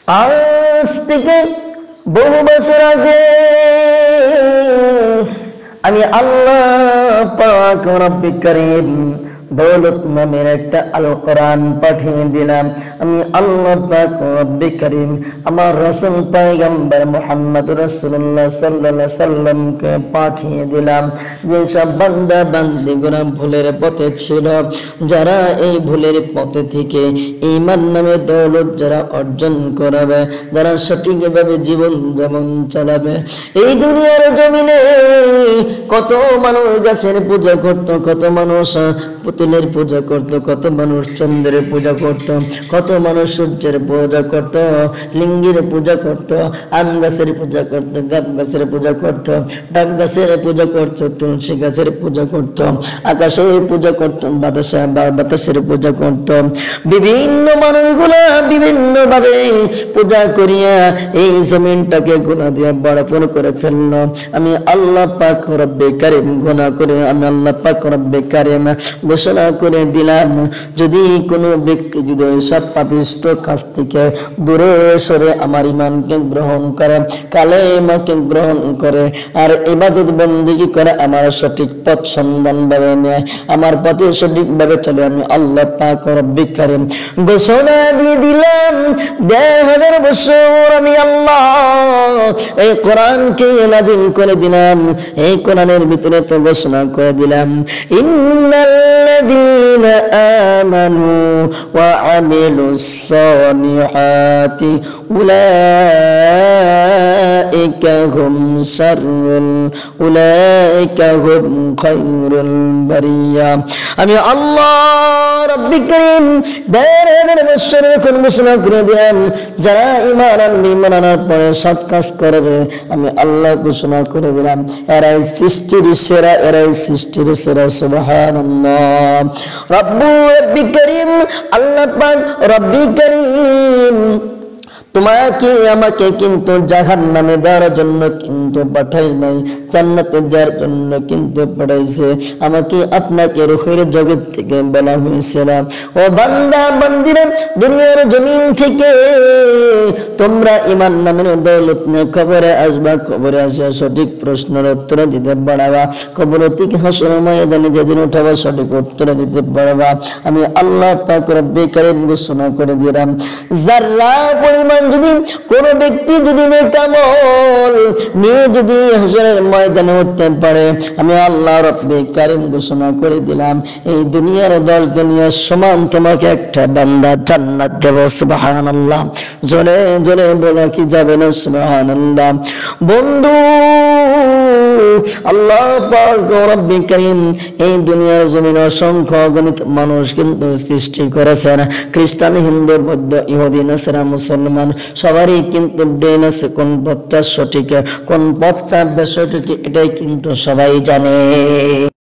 আজ থেকে বহু বছর আগে আমি আল্লাহ পাক রব্বুল কারীম দৌলত নামের একটা আল কোরআন পাঠিয়ে দিলাম। আমি আল্লাহ পাক রব্বুল কারীম আমার রাসূল পয়গম্বর মুহাম্মদ রাসূলুল্লাহ সাল্লাল্লাহু আলাইহি সাল্লামকে পাঠিয়ে দিলাম। যে সব বান্দা বান্দীগণ ভুলের পথে ছিল, যারা এই ভুলের পথে থেকে ঈমান নামে দৌলত যারা অর্জন করবে, যারা সঠিকভাবে জীবন যেমন চালাবে, এই দুনিয়ার জমিনে কত মানুষ গাছের পূজা করত, কত মানুষ পুতুলের পূজা করত, কত মানুষ চন্দ্রের পূজা করত, কত মানুষ সূর্যের পূজা করত, লিঙ্গের পূজা করত, আম গাছের পূজা করত, গাব গাছের পূজা করত, ডাব গাছের পূজা করত, তুলসী গাছের পূজা করত, আকাশের পূজা করত, বাতাসের পূজা করত। বিভিন্ন মানুষগুলা বিভিন্ন ভাবে পূজা করিয়া এই জমিনটাকে গুনাহ দিয়ে বড়পন করে ফেলল। আমি আল্লাহ পাক রব্বুল কারীম গুনাহ করে আমি আল্লাহ পাক রব্বুল কারীম ঘোষণা করে দিলাম, যদি কোনো ব্যক্তি যদি সব পাপিষ্ঠ কাজ থেকে দূরে সরে আমার ঈমানকে গ্রহণ করে, কালেমাকে গ্রহণ করে, আর ইবাদত বন্দেগী করে, আমার সঠিক পথ সন্ধান ভাবে নেয়, আমার পথে সঠিকভাবে চলে, আমি আল্লাহ পাক রব্বুল কারীম ঘোষণা দিয়ে দিলাম ১,০০০ বছর আমি আল্লাহ এই কোরআনকে নাযিল করে দিলাম। এই কোরআনের ভিতরে তো ঘোষণা করে দিলাম, ইন্নাল্লাযীনা আমানু ওয়া আমিলুস সালিহাতি উলাইকা হুম খায়রুল বারিয়া। আমি আল্লাহ রব্বুল কারীম ১,০০০ বছর এখন ঘোষণা করে দিলাম, যারা ঈমান আনার পরে সৎ কাজ করবে, আমি আল্লাহ ঘোষণা করে দিলাম এরাই সৃষ্টির সেরা, এরাই সৃষ্টির সেরা। সুবহানাল্লাহ। রব্বুল কারীম আল্লাহ পাক রব্বুল কারীম তোমাকে আমাকে কিন্তু জাহান্নামে দেওয়ার জন্য কিন্তু পাঠাই নাই, জান্নাতে যাওয়ার জন্য কিন্তু পাঠাইছে। আমাকে আপনাকে রূহের জগৎ থেকে বলা হয়েছিল, ও বান্দা বান্দিরা, দুনিয়ার জমিন থেকে তোমরা ঈমান নামের দৌলত নিয়ে কবরে আসবা, কবরে আসা সঠিক প্রশ্নের উত্তর দিতে পারবা, কবর থেকে হাসর ময়দানে যেদিন উঠাবা সঠিক উত্তর দিতে পারবা। আমি আল্লাহ পাক রব্বুল কারীম ঘোষণা করে দিলাম, যারা পরিমাণ যদি কোন ব্যক্তি যদি নেকামল নিয়ে যদি হাসরের ময়দানে উঠতে পারে, আমি আল্লাহ রব্বুল কারীম ঘোষণা করে দিলাম এই দুনিয়ার 10 দুনিয়ার সমান তোমাকে একটা বান্দা জান্নাত দেব। সুবহানাল্লাহ। জোরে জোরে বলা কি যাবে না? সুবহানাল্লাহ। বন্ধু, আল্লাহ পাক রব্বুল কারীম এই দুনিয়ার জমিনে অসংখ্য অগণিত মানুষ কিন্তু সৃষ্টি করেছেন। খ্রিস্টান, হিন্দু, বৌদ্ধ, ইহুদি, নাসারা, মুসলমান সবারই কিন্তু ব্রেন আছে, কোন পথটা সঠিক কোন পথটা বেসঠিক এটাই কিন্তু সবাই জানে।